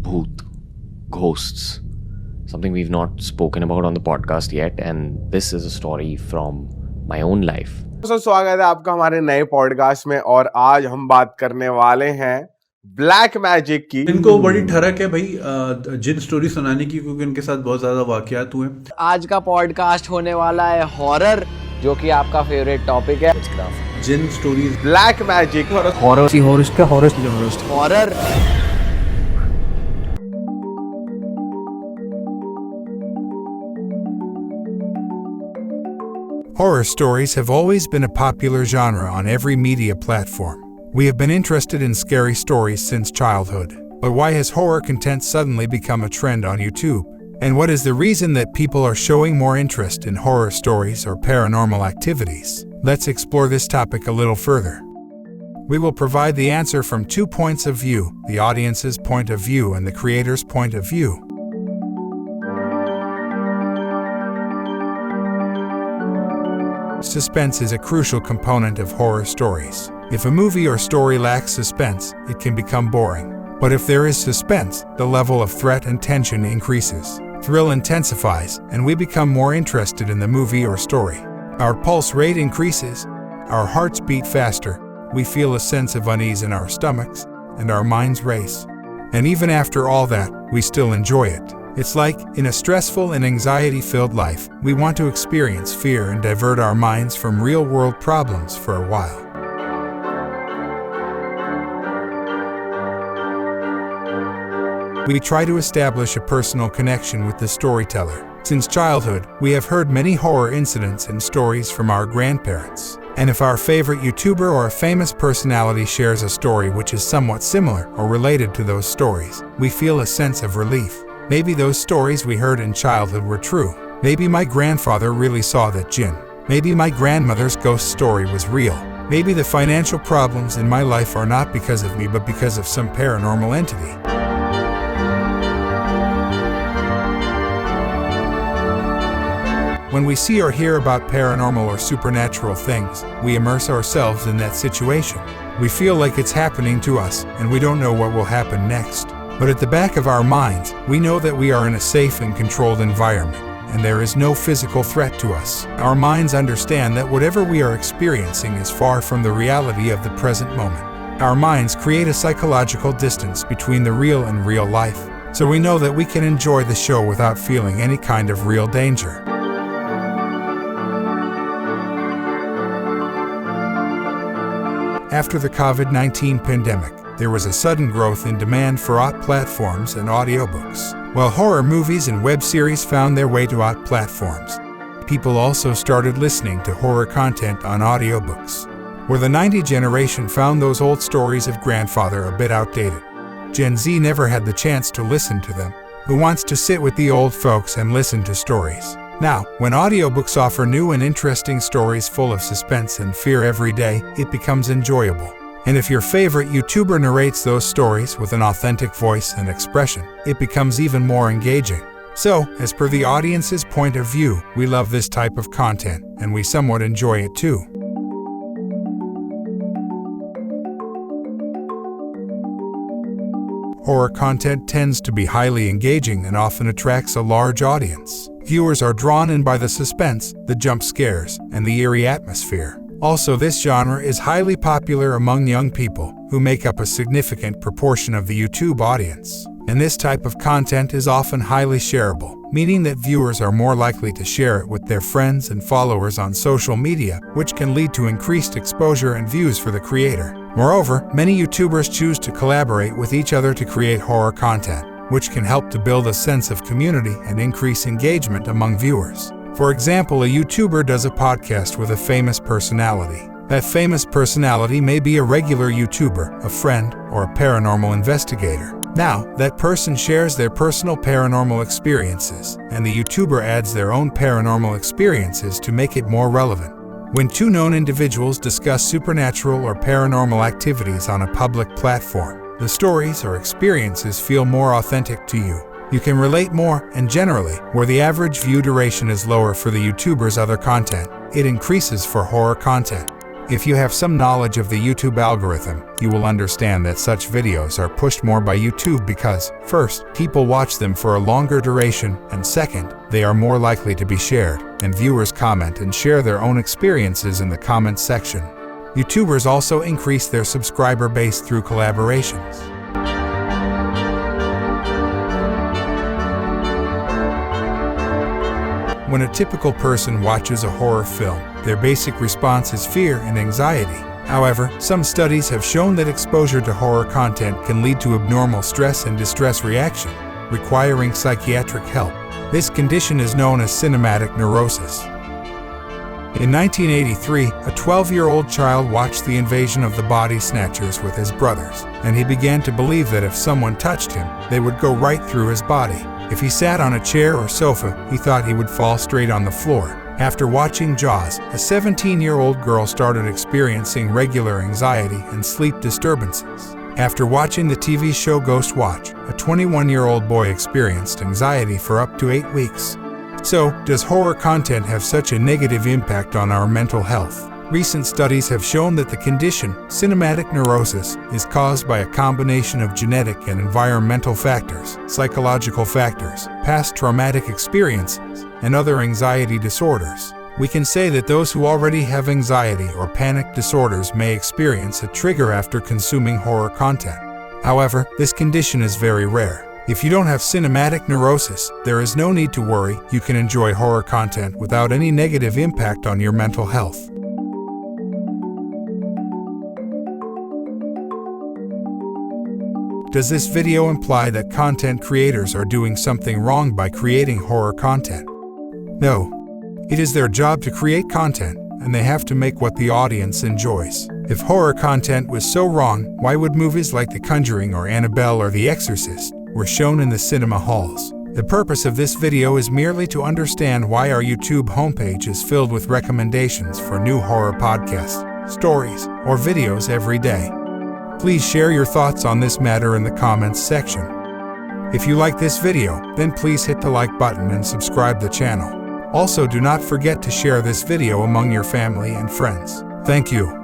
bhoot, ghosts, something we've not spoken about on the podcast yet, and this is a story from my own life. स्वागत है आपका हमारे नए podcast में। और आज हम बात करने वाले हैं ब्लैक मैजिक की। इनको बड़ी ठरक है भाई जिन स्टोरी सुनाने की, क्योंकि उनके साथ बहुत ज्यादा वाकयात हुए। आज का पॉडकास्ट होने वाला है हॉरर, जो कि आपका फेवरेट टॉपिक है। जिन stories black magic, horror. Horror stories have always been a popular genre on every media platform. We have been interested in scary stories since childhood. But why has horror content suddenly become a trend on YouTube? And what is the reason that people are showing more interest in horror stories or paranormal activities? Let's explore this topic a little further. We will provide the answer from 2 points of view, the audience's point of view and the creator's point of view. Suspense is a crucial component of horror stories. If a movie or story lacks suspense, it can become boring. But if there is suspense, the level of threat and tension increases. Thrill intensifies, and we become more interested in the movie or story. Our pulse rate increases, our hearts beat faster, we feel a sense of unease in our stomachs, and our minds race. And even after all that, we still enjoy it. It's like, in a stressful and anxiety-filled life, we want to experience fear and divert our minds from real-world problems for a while. We try to establish a personal connection with the storyteller. Since childhood, we have heard many horror incidents and stories from our grandparents. And if our favorite YouTuber or a famous personality shares a story which is somewhat similar or related to those stories, we feel a sense of relief. Maybe those stories we heard in childhood were true. Maybe my grandfather really saw that jinn. Maybe my grandmother's ghost story was real. Maybe the financial problems in my life are not because of me but because of some paranormal entity. When we see or hear about paranormal or supernatural things, we immerse ourselves in that situation. We feel like it's happening to us, and we don't know what will happen next. But at the back of our minds, we know that we are in a safe and controlled environment, and there is no physical threat to us. Our minds understand that whatever we are experiencing is far from the reality of the present moment. Our minds create a psychological distance between the real and real life, so we know that we can enjoy the show without feeling any kind of real danger. After the COVID-19 pandemic, there was a sudden growth in demand for OTT platforms and audiobooks. While horror movies and web series found their way to OTT platforms, people also started listening to horror content on audiobooks. Where the 90 generation found those old stories of grandfather a bit outdated, Gen Z never had the chance to listen to them. Who wants to sit with the old folks and listen to stories? Now, when audiobooks offer new and interesting stories full of suspense and fear every day, it becomes enjoyable. And if your favorite YouTuber narrates those stories with an authentic voice and expression, it becomes even more engaging. So, as per the audience's point of view, we love this type of content, and we somewhat enjoy it too. Horror content tends to be highly engaging and often attracts a large audience. Viewers are drawn in by the suspense, the jump scares, and the eerie atmosphere. Also, this genre is highly popular among young people, who make up a significant proportion of the YouTube audience. And this type of content is often highly shareable, meaning that viewers are more likely to share it with their friends and followers on social media, which can lead to increased exposure and views for the creator. Moreover, many YouTubers choose to collaborate with each other to create horror content, which can help to build a sense of community and increase engagement among viewers. For example, a YouTuber does a podcast with a famous personality. That famous personality may be a regular YouTuber, a friend, or a paranormal investigator. Now, that person shares their personal paranormal experiences, and the YouTuber adds their own paranormal experiences to make it more relevant. When two known individuals discuss supernatural or paranormal activities on a public platform, the stories or experiences feel more authentic to you. You can relate more, and generally, where the average view duration is lower for the YouTuber's other content, it increases for horror content. If you have some knowledge of the YouTube algorithm, you will understand that such videos are pushed more by YouTube because, first, people watch them for a longer duration, and second, they are more likely to be shared, and viewers comment and share their own experiences in the comments section. YouTubers also increase their subscriber base through collaborations. When a typical person watches a horror film, their basic response is fear and anxiety. However, some studies have shown that exposure to horror content can lead to abnormal stress and distress reaction, requiring psychiatric help. This condition is known as cinematic neurosis. In 1983, a 12-year-old child watched The Invasion of the Body Snatchers with his brothers, and he began to believe that if someone touched him, they would go right through his body. If he sat on a chair or sofa, he thought he would fall straight on the floor. After watching Jaws, a 17-year-old girl started experiencing regular anxiety and sleep disturbances. After watching the TV show Ghost Watch, a 21-year-old boy experienced anxiety for up to 8 weeks. So, does horror content have such a negative impact on our mental health? Recent studies have shown that the condition, cinematic neurosis, is caused by a combination of genetic and environmental factors, psychological factors, past traumatic experiences, and other anxiety disorders. We can say that those who already have anxiety or panic disorders may experience a trigger after consuming horror content. However, this condition is very rare. If you don't have cinematic neurosis, there is no need to worry. You can enjoy horror content without any negative impact on your mental health. Does this video imply that content creators are doing something wrong by creating horror content? No. It is their job to create content, and they have to make what the audience enjoys. If horror content was so wrong, why would movies like The Conjuring or Annabelle or The Exorcist were shown in the cinema halls? The purpose of this video is merely to understand why our YouTube homepage is filled with recommendations for new horror podcasts, stories, or videos every day. Please share your thoughts on this matter in the comments section. If you like this video, then please hit the like button and subscribe the channel. Also, do not forget to share this video among your family and friends. Thank you.